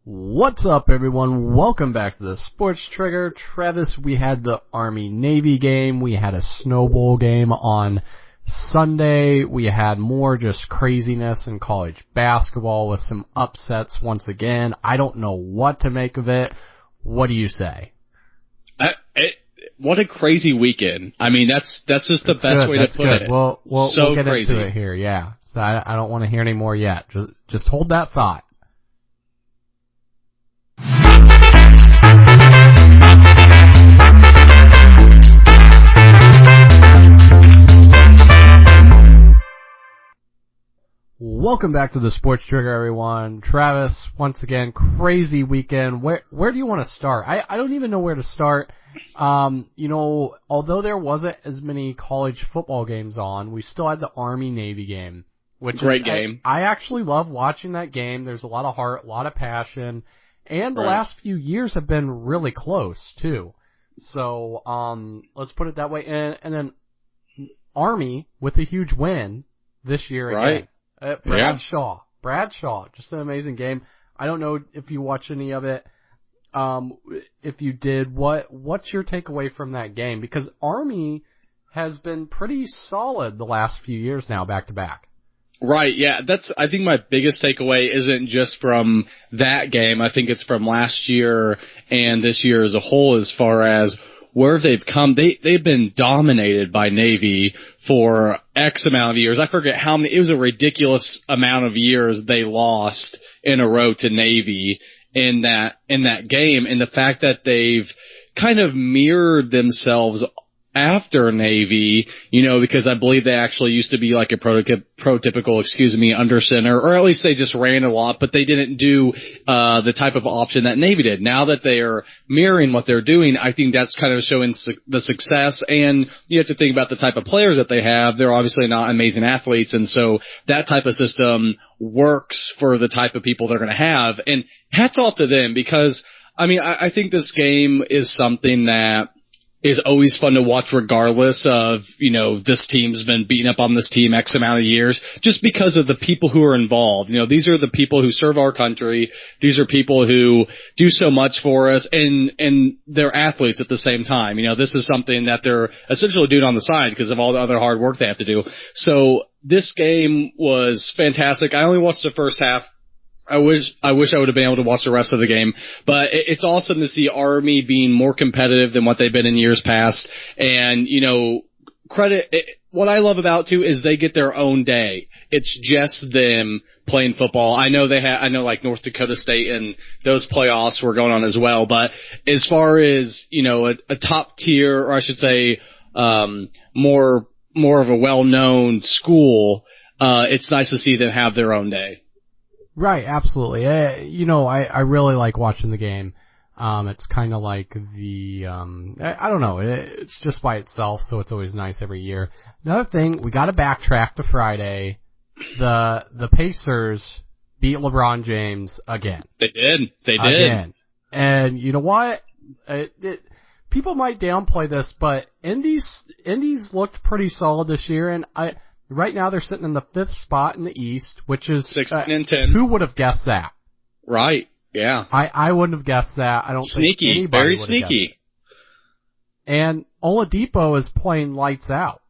What's up, everyone? Welcome back to the Sports Trigger. Travis, we had the Army-Navy game. We had a snowball game on Sunday. We had more just craziness in college basketball with some upsets once again. I don't know what to make of it. What do you say? What a crazy weekend. I mean, that's just the best way to put it. We'll get into it here, yeah. So I don't want to hear any more yet. Just hold that thought. Welcome back to the Sports Trigger, everyone. Travis, once again, crazy weekend. Where do you want to start? I don't even know where to start. Although there wasn't as many college football games on, we still had the Army-Navy game. Great game. I actually love watching that game. There's a lot of heart, a lot of passion, and the last few years have been really close, too. So, let's put it that way. And then Army with a huge win this year again. Bradshaw, just an amazing game. I don't know if you watched any of it. If you did, what's your takeaway from that game? Because Army has been pretty solid the last few years now, back to back. Right, yeah. I think my biggest takeaway isn't just from that game. I think it's from last year and this year as a whole, as far as where they've come. They've been dominated by Navy for X amount of years. I forget how many. It was a ridiculous amount of years they lost in a row to Navy in that game. And the fact that they've kind of mirrored themselves after Navy, because I believe they actually used to be like a prototypical, under center, or at least they just ran a lot, but they didn't do the type of option that Navy did. Now that they are mirroring what they're doing, I think that's kind of showing the success, and you have to think about the type of players that they have. They're obviously not amazing athletes, and so that type of system works for the type of people they're going to have, and hats off to them, because, I think this game is something that is always fun to watch regardless of, this team's been beating up on this team X amount of years, just because of the people who are involved. These are the people who serve our country. These are people who do so much for us, and they're athletes at the same time. This is something that they're essentially doing on the side because of all the other hard work they have to do. So this game was fantastic. I only watched the first half. I wish I would have been able to watch the rest of the game, but it's awesome to see Army being more competitive than what they've been in years past. And, what I love about too is they get their own day. It's just them playing football. I know like North Dakota State and those playoffs were going on as well, but as far as, a top tier, or I should say, more of a well-known school, it's nice to see them have their own day. Right, absolutely. I really like watching the game. It's kind of like I don't know, it's just by itself, so it's always nice every year. Another thing, we got to backtrack to Friday. The Pacers beat LeBron James again. They did. Again. And you know what? People might downplay this, but Indies looked pretty solid this year, and right now they're sitting in the 5th spot in the East, which is 16-10. Who would have guessed that? Right. Yeah. I wouldn't have guessed that. I don't think anybody very would have sneaky. guessed it. And Oladipo is playing lights out.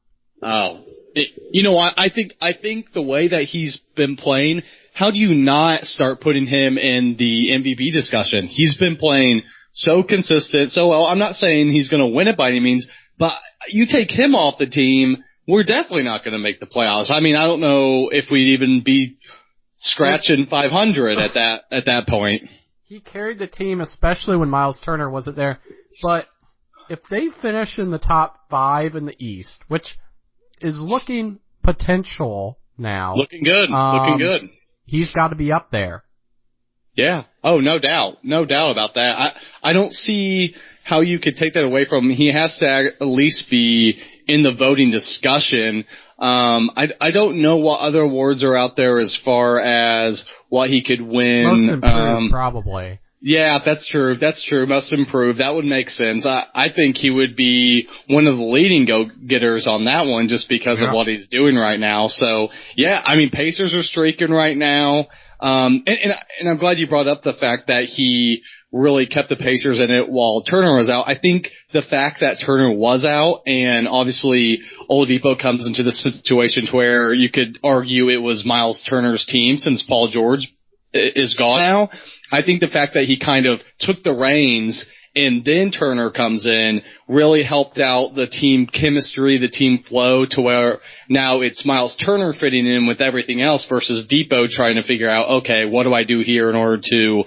Oh. I think the way that he's been playing, how do you not start putting him in the MVP discussion? He's been playing so consistent, so well. I'm not saying he's going to win it by any means, but you take him off the team, we're definitely not going to make the playoffs. I don't know if we'd even be scratching 500 at that point. He carried the team, especially when Miles Turner wasn't there. But if they finish in the top 5 in the East, which is looking potential now. Looking good. He's got to be up there. Yeah. Oh, no doubt. No doubt about that. I don't see how you could take that away from him. He has to at least be in the voting discussion. I don't know what other awards are out there as far as what he could win. Most improved, probably. Yeah, that's true. Most improved. That would make sense. I think he would be one of the leading go-getters on that one just because of what he's doing right now. So, yeah, Pacers are streaking right now. And I'm glad you brought up the fact that he really kept the Pacers in it while Turner was out. I think the fact that Turner was out, and obviously Oladipo comes into the situation where you could argue it was Miles Turner's team since Paul George is gone now. I think the fact that he kind of took the reins and then Turner comes in really helped out the team chemistry, the team flow, to where now it's Miles Turner fitting in with everything else versus Depot trying to figure out, okay, what do I do here in order to,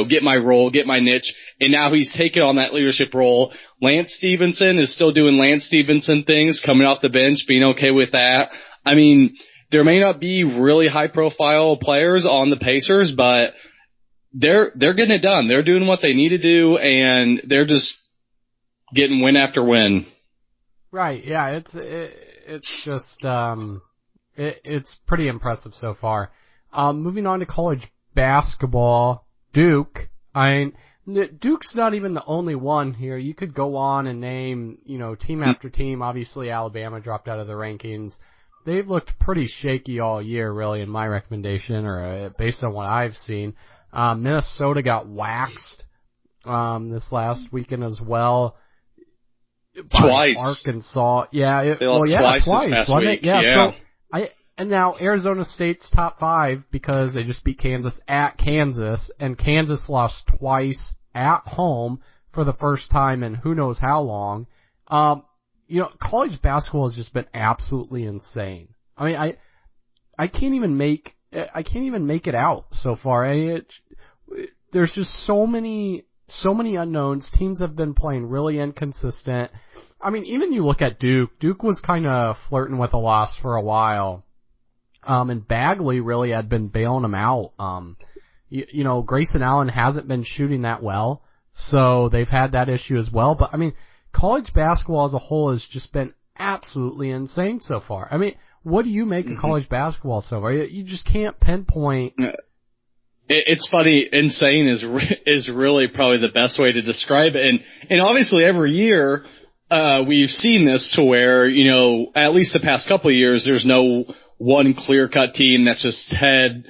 get my role, get my niche. And now he's taken on that leadership role. Lance Stevenson is still doing Lance Stevenson things, coming off the bench, being okay with that. I mean, there may not be really high profile players on the Pacers, but they're getting it done. They're doing what they need to do, and they're just getting win after win. Right. Yeah. It's just it's pretty impressive so far. Moving on to college basketball, Duke. Duke's not even the only one here. You could go on and name, team after team. Obviously, Alabama dropped out of the rankings. They've looked pretty shaky all year, really, in my recommendation, or based on what I've seen. Minnesota got waxed this last weekend as well. Twice. Arkansas. Yeah. They lost twice this past week. Yeah. And now Arizona State's top 5 because they just beat Kansas at Kansas, and Kansas lost twice at home for the first time in who knows how long. College basketball has just been absolutely insane. I mean, I can't even make it out so far. There's just so many unknowns. Teams have been playing really inconsistent. I mean, even you look at Duke. Duke was kind of flirting with a loss for a while. And Bagley really had been bailing them out. Grayson Allen hasn't been shooting that well, so they've had that issue as well. But I mean, college basketball as a whole has just been absolutely insane so far. I mean, what do you make of college basketball so far? You just can't pinpoint. It's funny. Insane is really probably the best way to describe it. And obviously every year, we've seen this to where, at least the past couple of years, there's no one clear-cut team that's just head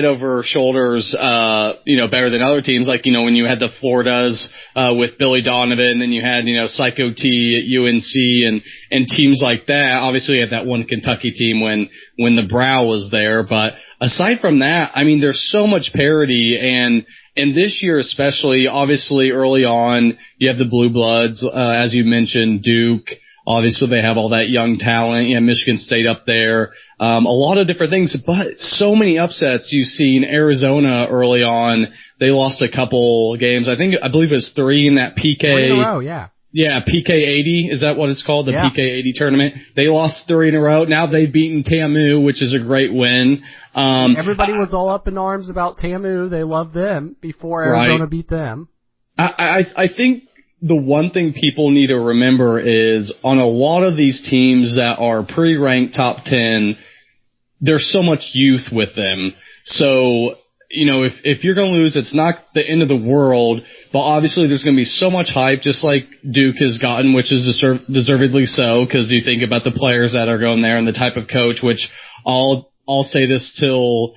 over shoulders, better than other teams. Like, when you had the Floridas, with Billy Donovan, then you had, Psycho T at UNC and teams like that. Obviously you had that one Kentucky team when the Brow was there. But aside from that, I mean, there's so much parity, and this year especially, obviously early on, you have the Blue Bloods, as you mentioned, Duke. Obviously they have all that young talent. Michigan State up there. A lot of different things, but so many upsets. You've seen Arizona early on. They lost a couple games. I believe it was 3 in that PK. 3 in a row, yeah. Yeah, PK 80. Is that what it's called? The yeah. PK 80 tournament. They lost 3 in a row. Now they've beaten TAMU, which is a great win. Everybody was all up in arms about TAMU. They loved them before Arizona beat them. I think the one thing people need to remember is on a lot of these teams that are pre-ranked top 10, there's so much youth with them. So, if you're going to lose, it's not the end of the world, but obviously there's going to be so much hype, just like Duke has gotten, which is deservedly so, because you think about the players that are going there and the type of coach, which I'll say this till,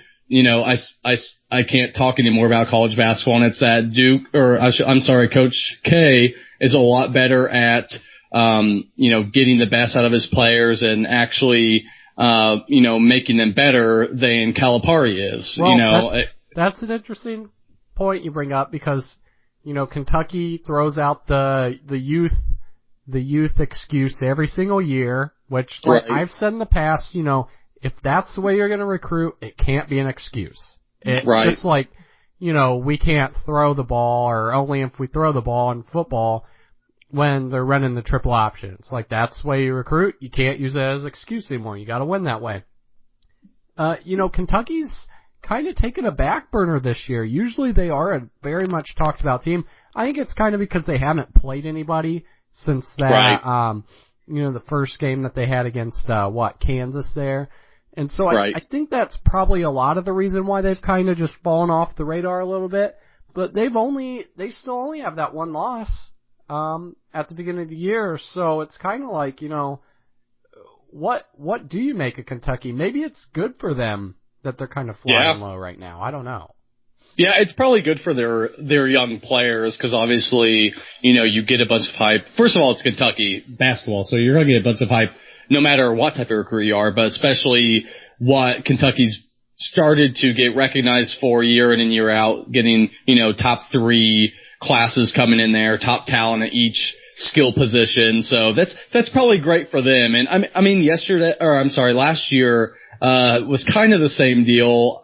I can't talk anymore about college basketball, and it's that Coach K is a lot better at, getting the best out of his players and actually, making them better than Calipari is. Well, that's an interesting point you bring up because, Kentucky throws out the youth excuse every single year, which like I've said in the past, if that's the way you're going to recruit, it can't be an excuse. Just like, we can't throw the ball, or only if we throw the ball in football when they're running the triple option. It's like, that's the way you recruit. You can't use it as an excuse anymore. You got to win that way. Kentucky's kind of taken a back burner this year. Usually they are a very much talked about team. I think it's kind of because they haven't played anybody since that, the first game that they had against, Kansas there. And so I think that's probably a lot of the reason why they've kind of just fallen off the radar a little bit. But they still only have that one loss, at the beginning of the year. So it's kind of like, what do you make of Kentucky? Maybe it's good for them that they're kind of flying low right now. I don't know. Yeah, it's probably good for their young players because obviously, you get a bunch of hype. First of all, it's Kentucky basketball, so you're going to get a bunch of hype no matter what type of recruit you are, but especially what Kentucky's started to get recognized for year in and year out, getting, top 3 classes coming in there, top talent at each skill position. So that's probably great for them. And I mean, last year, was kind of the same deal.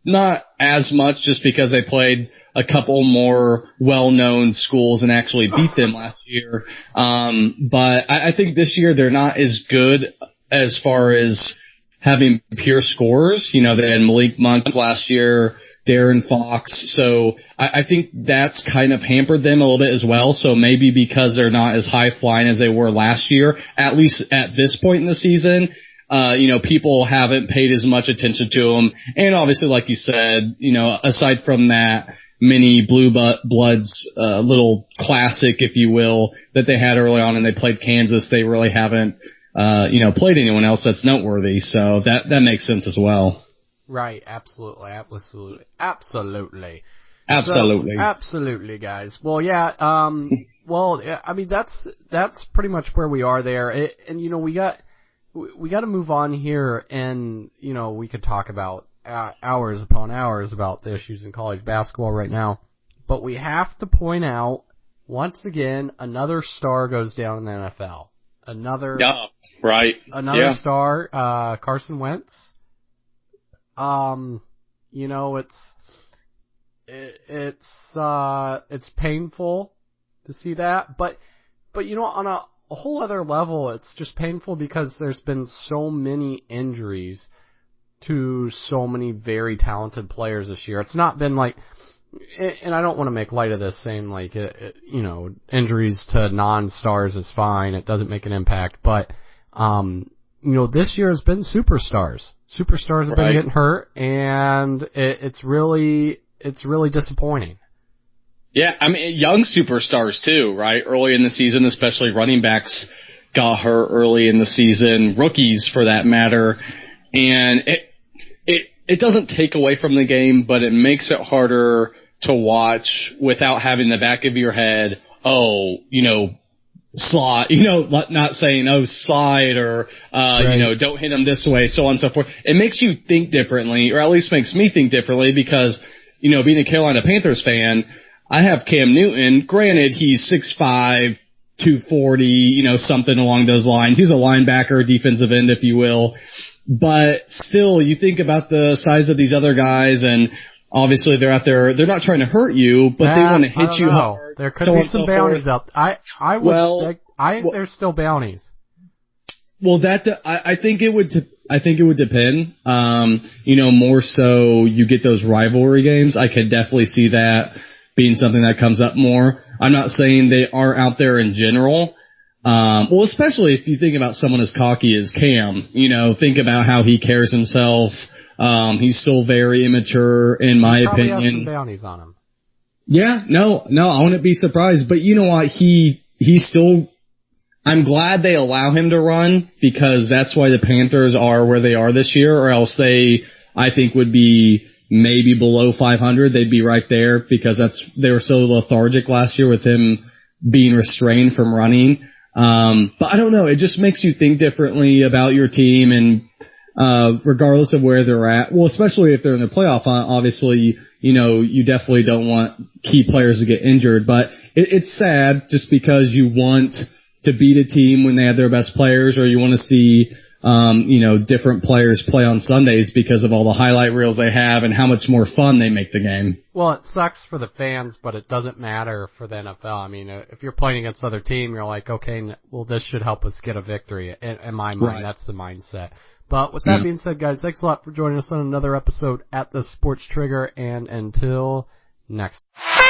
Not as much just because they played a couple more well-known schools and actually beat them last year. But I think this year they're not as good as far as having pure scorers. They had Malik Monk last year, Darren Fox. So I think that's kind of hampered them a little bit as well. So maybe because they're not as high flying as they were last year, at least at this point in the season, people haven't paid as much attention to them. And obviously, like you said, aside from that mini Blue Bloods, little classic, if you will, that they had early on and they played Kansas, they really haven't, played anyone else that's noteworthy. So that makes sense as well. Right. Absolutely. Absolutely, guys. Well, yeah. I mean, that's pretty much where we are there. And we got to move on here, and we could talk about hours upon hours about the issues in college basketball right now, but we have to point out once again another star goes down in the NFL. Another star, Carson Wentz. It's painful to see that, but on a whole other level, it's just painful because there's been so many injuries to so many very talented players this year. It's not been like, and I don't want to make light of this saying like, injuries to non-stars is fine. It doesn't make an impact, but, this year has been superstars. Superstars have been getting hurt, and it's really disappointing. Yeah, I mean, young superstars too, right? Early in the season, especially running backs got hurt early in the season, rookies for that matter, and it doesn't take away from the game, but it makes it harder to watch without having the back of your head, slide, not saying, slide or, don't hit him this way, so on and so forth. It makes you think differently, or at least makes me think differently because, being a Carolina Panthers fan, I have Cam Newton. Granted, he's 6'5", 240, something along those lines. He's a linebacker, defensive end, if you will. But still, you think about the size of these other guys, and obviously they're out there. They're not trying to hurt you, but they want to hit you hard. There could be some bounties out. I think there's still bounties. Well, I think it would depend. More so you get those rivalry games. I could definitely see that being something that comes up more. I'm not saying they are out there in general. Especially if you think about someone as cocky as Cam, think about how he carries himself. He's still very immature, in my opinion. Probably has some bounties on him. Yeah, no, I wouldn't be surprised. But you know what? He still, I'm glad they allow him to run because that's why the Panthers are where they are this year, or else they, I think, would be maybe below 500. They'd be right there because they were so lethargic last year with him being restrained from running. But I don't know. It just makes you think differently about your team and, regardless of where they're at. Well, especially if they're in the playoff, obviously, you definitely don't want key players to get injured, but it's sad just because you want to beat a team when they have their best players, or you want to see, different players play on Sundays because of all the highlight reels they have and how much more fun they make the game. Well, it sucks for the fans, but it doesn't matter for the NFL. I mean, if you're playing against another team, you're like, okay, well, this should help us get a victory. In my mind, That's the mindset. But with that being said, guys, thanks a lot for joining us on another episode at the Sports Trigger, and until next time.